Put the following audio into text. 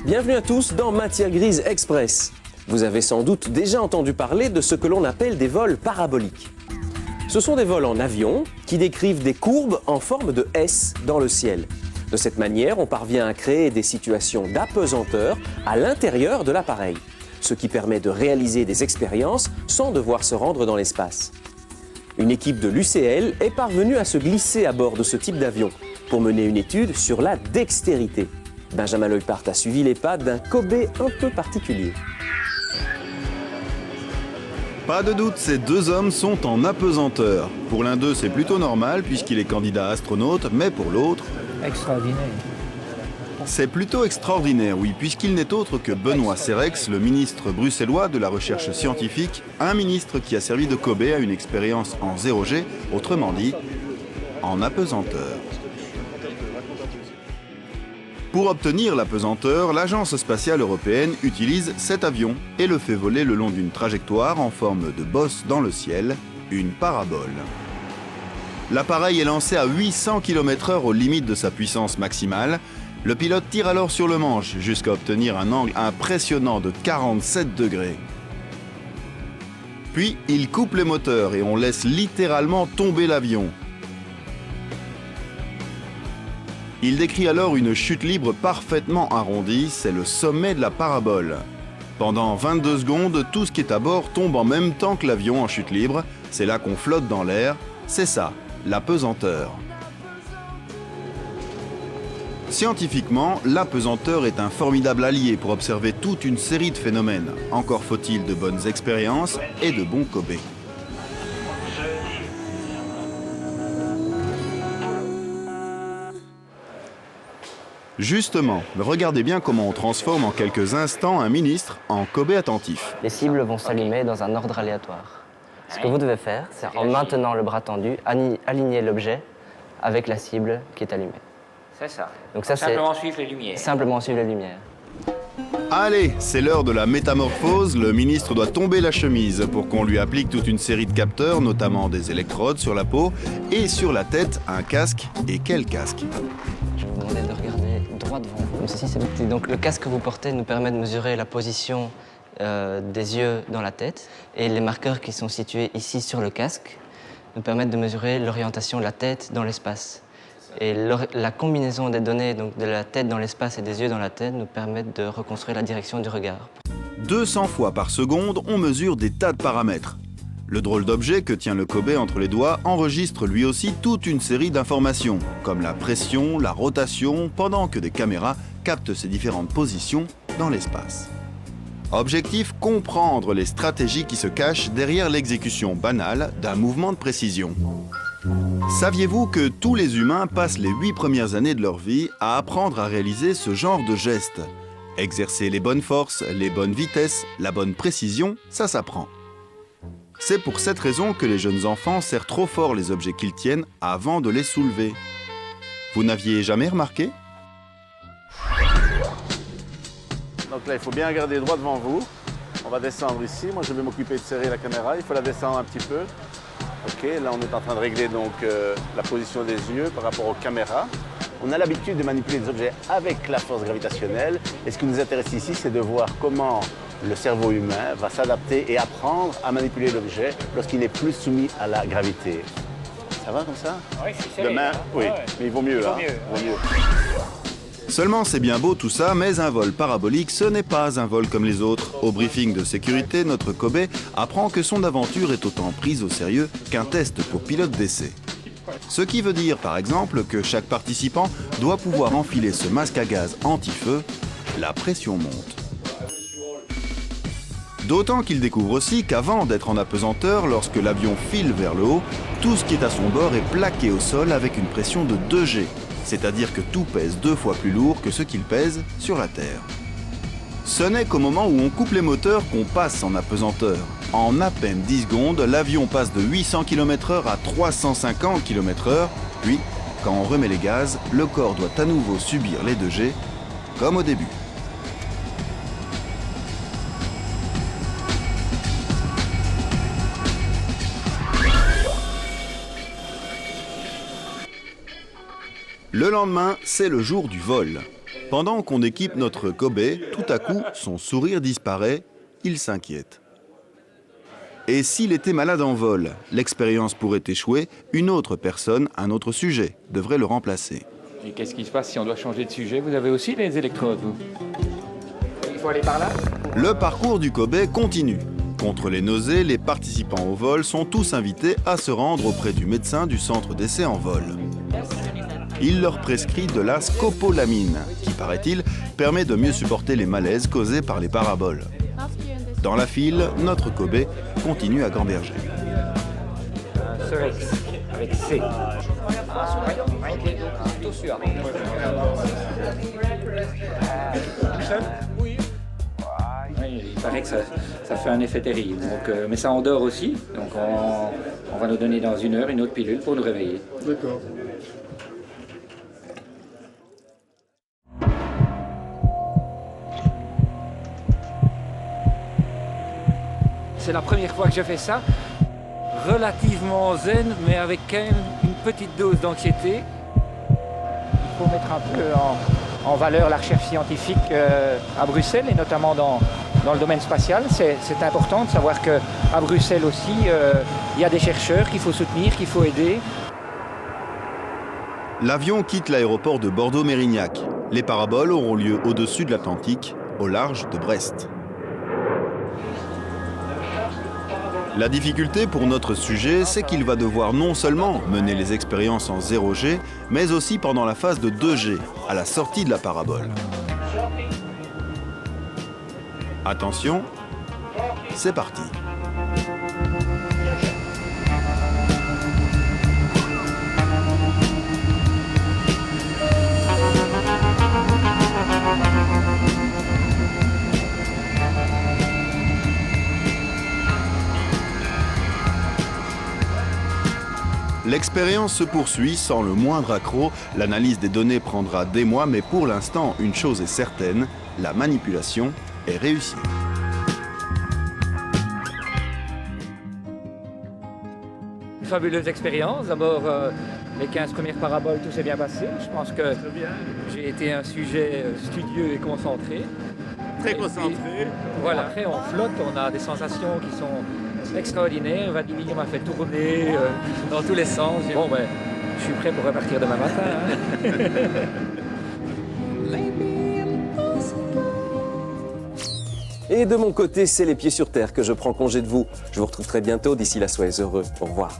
Bienvenue à tous dans Matière Grise Express. Vous avez sans doute déjà entendu parler de ce que l'on appelle des vols paraboliques. Ce sont des vols en avion qui décrivent des courbes en forme de S dans le ciel. De cette manière, on parvient à créer des situations d'apesanteur à l'intérieur de l'appareil, ce qui permet de réaliser des expériences sans devoir se rendre dans l'espace. Une équipe de l'UCL est parvenue à se glisser à bord de ce type d'avion pour mener une étude sur la dextérité. Benjamin Leupart a suivi les pas d'un Kobe un peu particulier. Pas de doute, ces deux hommes sont en apesanteur. Pour l'un d'eux, c'est plutôt normal puisqu'il est candidat astronaute, mais pour l'autre... Extraordinaire. C'est plutôt extraordinaire, oui, puisqu'il n'est autre que Benoît Serex, le ministre bruxellois de la recherche scientifique, un ministre qui a servi de Kobe à une expérience en 0G, autrement dit, en apesanteur. Pour obtenir l'apesanteur, l'Agence spatiale européenne utilise cet avion et le fait voler le long d'une trajectoire en forme de bosse dans le ciel, une parabole. L'appareil est lancé à 800 km/h aux limites de sa puissance maximale. Le pilote tire alors sur le manche jusqu'à obtenir un angle impressionnant de 47 degrés. Puis, il coupe les moteurs et on laisse littéralement tomber l'avion. Il décrit alors une chute libre parfaitement arrondie, c'est le sommet de la parabole. Pendant 22 secondes, tout ce qui est à bord tombe en même temps que l'avion en chute libre. C'est là qu'on flotte dans l'air, c'est ça, l'apesanteur. Scientifiquement, l'apesanteur est un formidable allié pour observer toute une série de phénomènes. Encore faut-il de bonnes expériences et de bons Kobe. Justement, regardez bien comment on transforme en quelques instants un ministre en Kobe attentif. Les cibles vont s'allumer dans un ordre aléatoire. Ce que vous devez faire, c'est en maintenant le bras tendu, aligner l'objet avec la cible qui est allumée. C'est ça. Donc ça, simplement suivre les lumières. Simplement suivre les lumières. Allez, c'est l'heure de la métamorphose. Le ministre doit tomber la chemise pour qu'on lui applique toute une série de capteurs, notamment des électrodes sur la peau et sur la tête, un casque. Et quel casque ? Je vais vous demander de regarder droit devant vous. Comme ceci, c'est petit. Donc le casque que vous portez nous permet de mesurer la position des yeux dans la tête. Et les marqueurs qui sont situés ici sur le casque nous permettent de mesurer l'orientation de la tête dans l'espace. Et la combinaison des données donc de la tête dans l'espace et des yeux dans la tête nous permettent de reconstruire la direction du regard. 200 fois par seconde, on mesure des tas de paramètres. Le drôle d'objet que tient le Kobe entre les doigts enregistre lui aussi toute une série d'informations, comme la pression, la rotation, pendant que des caméras captent ces différentes positions dans l'espace. Objectif, comprendre les stratégies qui se cachent derrière l'exécution banale d'un mouvement de précision. Saviez-vous que tous les humains passent les 8 premières années de leur vie à apprendre à réaliser ce genre de gestes ? Exercer les bonnes forces, les bonnes vitesses, la bonne précision, ça s'apprend. C'est pour cette raison que les jeunes enfants serrent trop fort les objets qu'ils tiennent avant de les soulever. Vous n'aviez jamais remarqué ? Donc là, il faut bien regarder droit devant vous. On va descendre ici. Moi, je vais m'occuper de serrer la caméra. Il faut la descendre un petit peu. Ok, là, on est en train de régler donc la position des yeux par rapport aux caméras. On a l'habitude de manipuler des objets avec la force gravitationnelle. Et ce qui nous intéresse ici, c'est de voir comment le cerveau humain va s'adapter et apprendre à manipuler l'objet lorsqu'il n'est plus soumis à la gravité. Ça va comme ça ? Oui, c'est serré. Demain, oui, Ouais. mais il vaut mieux. Il vaut hein. mieux. Il vaut mieux. Seulement, c'est bien beau tout ça, mais un vol parabolique, ce n'est pas un vol comme les autres. Au briefing de sécurité, notre Kobe apprend que son aventure est autant prise au sérieux qu'un test pour pilote d'essai. Ce qui veut dire, par exemple, que chaque participant doit pouvoir enfiler ce masque à gaz anti-feu. La pression monte. D'autant qu'il découvre aussi qu'avant d'être en apesanteur, lorsque l'avion file vers le haut, tout ce qui est à son bord est plaqué au sol avec une pression de 2G. C'est-à-dire que tout pèse 2 fois plus lourd que ce qu'il pèse sur la Terre. Ce n'est qu'au moment où on coupe les moteurs qu'on passe en apesanteur. En à peine 10 secondes, l'avion passe de 800 km/h à 350 km/h. Puis, quand on remet les gaz, le corps doit à nouveau subir les 2G, comme au début. Le lendemain, c'est le jour du vol. Pendant qu'on équipe notre Kobe, tout à coup, son sourire disparaît, il s'inquiète. Et s'il était malade en vol, l'expérience pourrait échouer, une autre personne, un autre sujet, devrait le remplacer. Et qu'est-ce qui se passe si on doit changer de sujet? Vous avez aussi les électrodes, vous? Il faut aller par là? Le parcours du Kobe continue. Contre les nausées, les participants au vol sont tous invités à se rendre auprès du médecin du centre d'essai en vol. Il leur prescrit de la scopolamine, qui, paraît-il, permet de mieux supporter les malaises causés par les paraboles. Dans la file, notre Kobe continue à gamberger. Cerex, avec C. Tout sûr. Oui, il paraît que ça fait un effet terrible. Donc, mais ça endort aussi. Donc on va nous donner dans 1 heure une autre pilule pour nous réveiller. D'accord. C'est la première fois que je fais ça. Relativement zen, mais avec quand même une petite dose d'anxiété. Il faut mettre un peu en valeur la recherche scientifique à Bruxelles et notamment dans le domaine spatial. C'est important de savoir qu'à Bruxelles aussi, il y a des chercheurs qu'il faut soutenir, qu'il faut aider. L'avion quitte l'aéroport de Bordeaux-Mérignac. Les paraboles auront lieu au-dessus de l'Atlantique, au large de Brest. La difficulté pour notre sujet, c'est qu'il va devoir non seulement mener les expériences en 0G, mais aussi pendant la phase de 2G, à la sortie de la parabole. Attention, c'est parti. L'expérience se poursuit sans le moindre accroc. L'analyse des données prendra des mois, mais pour l'instant, une chose est certaine, la manipulation est réussie. Une fabuleuse expérience. D'abord, les 15 premières paraboles, tout s'est bien passé. Je pense que j'ai été un sujet studieux et concentré. Très concentré. Voilà, après on flotte, on a des sensations qui sont extraordinaires. Vladimir m'a fait tourner dans tous les sens. Bon, ben, je suis prêt pour repartir demain matin. Hein. Et de mon côté, c'est les pieds sur terre que je prends congé de vous. Je vous retrouve très bientôt. D'ici là, soyez heureux. Au revoir.